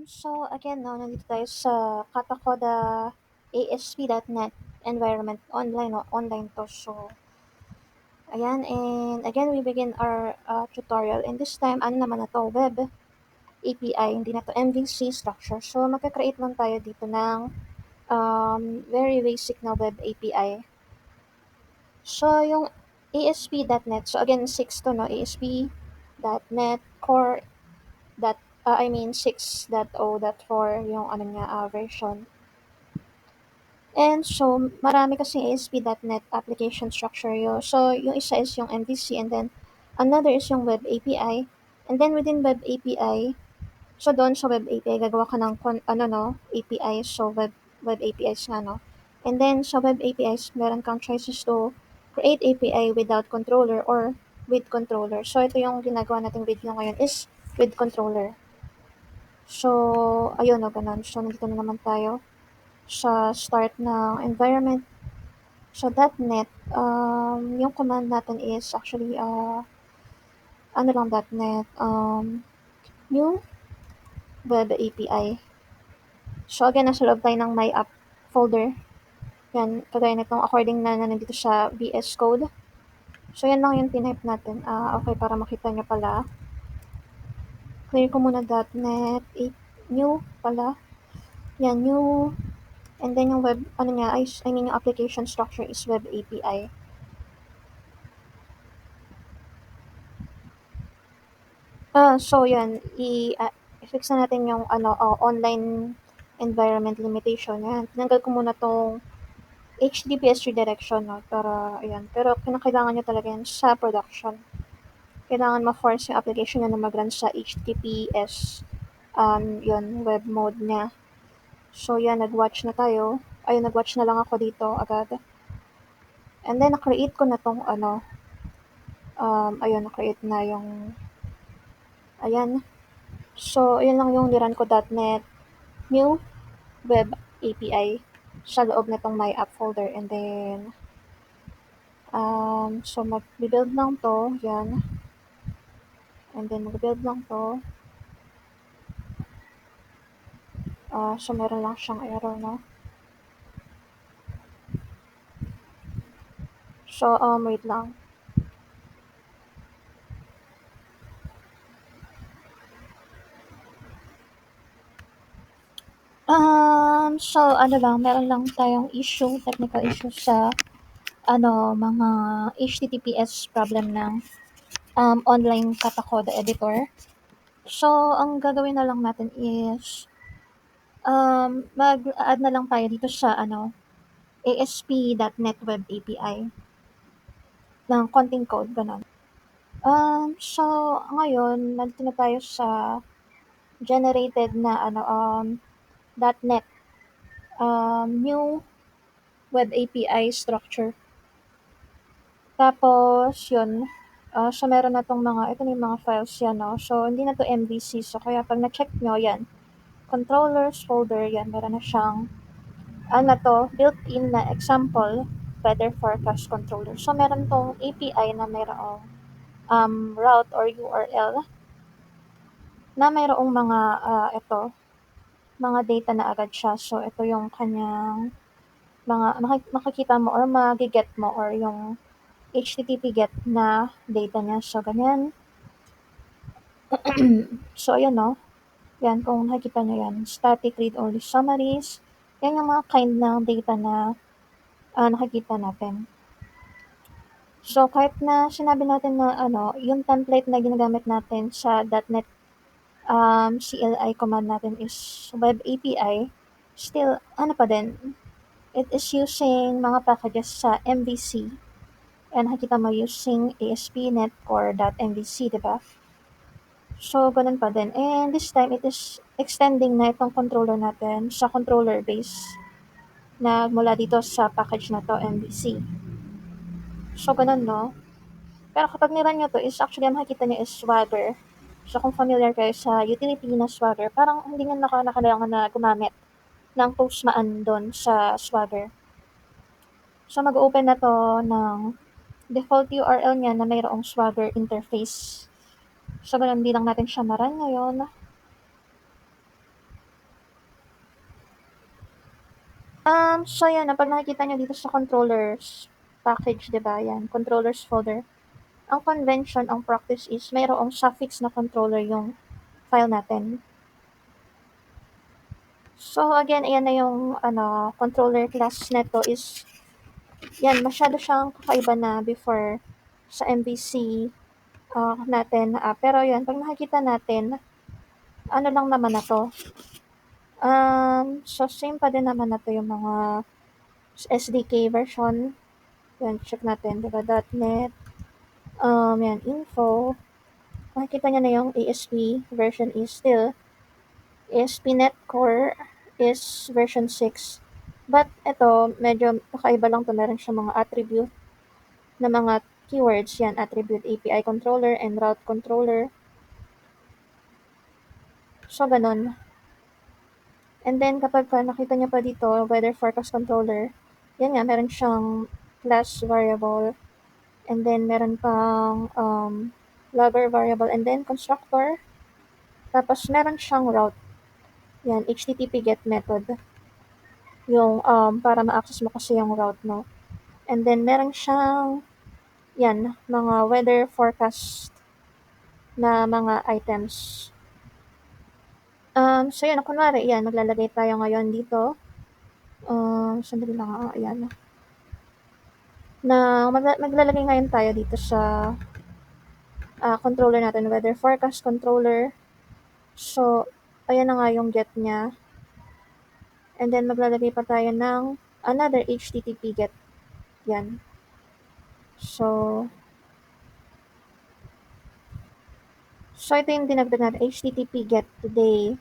So again, no, nandito tayo sa Katakoda ASP.NET environment online, no, online to. So, ayan, and again, we begin our tutorial. And this time, ano naman na to, web API, hindi na to MVC structure. So, magka-create lang tayo dito ng very basic na web API. So, yung ASP.NET, so again, 6 to, no, ASP.NET Core I mean 6.0.4 yung ano niya, version. And so, marami kasing ASP.NET application structure yun. So, yung isa is yung MVC and then another is yung Web API. And then within Web API, so doon sa Web API, gagawa ka ng API. So, Web APIs nga, no? And then sa Web APIs, meron kang choices to create API without controller or with controller. So, ito yung ginagawa nating video ngayon is with controller. So, ayun, no, ganun. So, nandito na naman tayo sa start ng environment. So, .NET, yung command natin is actually, .NET, new web API. So, again, nasa loob tayo ng my app folder. Yan, kagaya nitong according na nandito sa VS Code. So, yan lang yung tinype natin. Okay, para makita nyo pala. Clear ko muna .NET, new pala. Yan, new. And then yung web, yung application structure is web API. So yan, i-fix na natin yung online environment limitation. Yan, tinanggal ko muna tong HTTPS redirection, no, para, ayan. Pero kinakailangan nyo talaga yan sa production. Kailangan ma-force yung application na mag-run sa HTTPS, yun, web mode niya. So yan, nag-watch na tayo. Ayun, nag-watch na lang ako dito agad. And then, na-create ko na tong ayun, na-create na yung, ayan. So, ayan lang yung niran ko .NET new web API sa loob na tong my app folder. And then, so mag-build lang to, yan. And then, mag-build lang to. So, meron lang siyang error, no? So, wait lang. So, meron lang tayong technical issue sa, mga HTTPS problem ng online Katakoda editor. So, ang gagawin na lang natin is, mag-add na lang tayo dito sa, ASP.NET Web API ng konting code, ganun. So, ngayon, nandito na tayo sa generated na, .NET, new web API structure. Tapos, yun, so meron na tong ito na yung mga files yan, no? So, hindi na to MVC. So, kaya pag na-check nyo, yan, controllers folder, yan, meron na siyang, built-in na example, weather forecast controller. So, meron tong API na mayroong route or URL na mayroong mga, mga data na agad siya. So, ito yung kanyang mga makikita mo or magiget mo or yung HTTP get na data niya. So, ganyan. So, ayan, no? Yan, kung nakikita nyo yan, static read-only summaries. Yan yung mga kind ng data na nakikita natin. So, kahit na sinabi natin na yung template na ginagamit natin sa .NET CLI command natin is web API, still, pa din, it is using mga packages sa MVC. And nakikita mo using ASP.NET Core.MVC, diba? So, ganun pa din. And this time, it is extending na itong controller natin sa controller base na mula dito sa package na to, MVC. So, ganun, no? Pero kapag niran nyo to, is actually, ang makikita nyo is Swagger. So, kung familiar kayo sa utility na Swagger, parang hindi nga nakailangan na gumamit ng Postman doon sa Swagger. So, mag-open na to ng default URL niya na mayroong Swagger interface. So, ganun, hindi lang natin siya maran ngayon. So yan, pag nakikita nyo dito sa controllers package, di ba? Yan, controllers folder. Ang convention, ang practice is mayroong suffix na controller yung file natin. So again, ayan na yung controller class neto is yan, masyado siyang kakaiba na before sa MVC natin. Pero yan, pag nakikita natin, ano lang naman na to. So same pa din naman na to yung mga SDK version. Yan, check natin, diba? .NET, yan, info. Makikita nyo na yung ASP version is still ASP.NET Core is version 6. But ito, medyo kakaiba lang to. Meron siya mga attribute na mga keywords. Yan, attribute API controller and route controller. So, ganun. And then, kapag nakita nyo pa dito, weather forecast controller, yan nga, meron siyang class variable. And then, meron pang logger variable. And then, constructor. Tapos, meron siyang route. Yan, HTTP GET method. Yung para ma-access mo kasi yung route, no? And then, meron siyang, yan, mga weather forecast na mga items. So, yan, kunwari, yan, maglalagay tayo ngayon dito. Sandali lang, ayan. Maglalagay ngayon tayo dito sa controller natin, weather forecast controller. So, ayan na nga yung get niya. And then, maglalagay pa tayo ng another HTTP get. Yan. So, ito yung dinagdag natin, HTTP get today.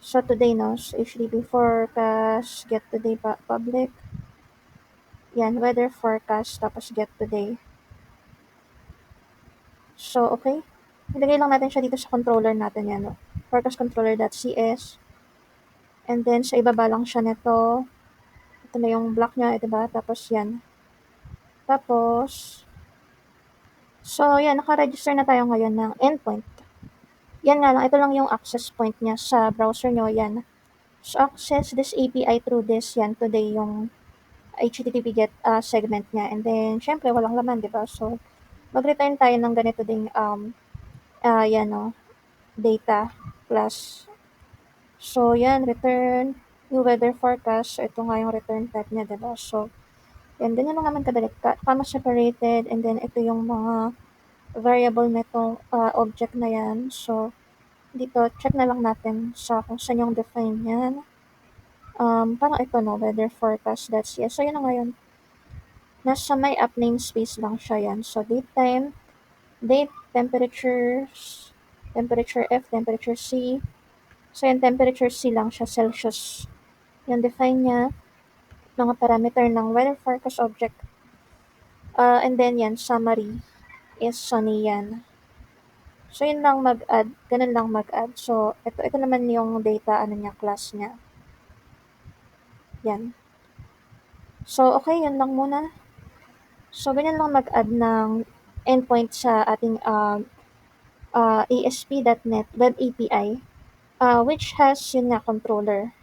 So, today, no? So, HTTP forecast, get today public. Yan, weather forecast, tapos get today. So, okay. Ilagay lang natin siya dito sa controller natin yan, no? Forecast controller.cs. And then, sa ibaba lang siya nito. Ito na yung block niya, diba? Tapos, yan. Tapos, so, yan, naka-register na tayo ngayon ng endpoint. Yan nga lang, ito lang yung access point niya sa browser nyo, yan. So, access this API through this, yan, today yung HTTP GET segment niya. And then, syempre, walang laman, diba? So, mag-return tayo ng ganito ding, yan, no, data plus. So, yan, return new weather forecast. So, ito nga yung return type niya, diba? So, yan, ganyan lang naman kadali. Comma separated, and then ito yung mga variable nitong object na yan. So, dito, check na lang natin sa kung saan yung define yan. Parang ito, no, weather forecast.cs. So, yun na ngayon. Nasa my app namespace lang siya yan. So, date time, date, temperatures, temperature F, temperature C. So, yan, temperature C lang siya, Celsius. Yan, define niya, mga parameter ng weather forecast object. And then, yan, summary is sunny yan. So, yun lang mag-add, ganun lang mag-add. So, ito naman yung data, class niya. Yan. So, okay, yun lang muna. So, ganyan lang mag-add ng endpoint sa ating ASP.NET Web API, which has yun nga controller.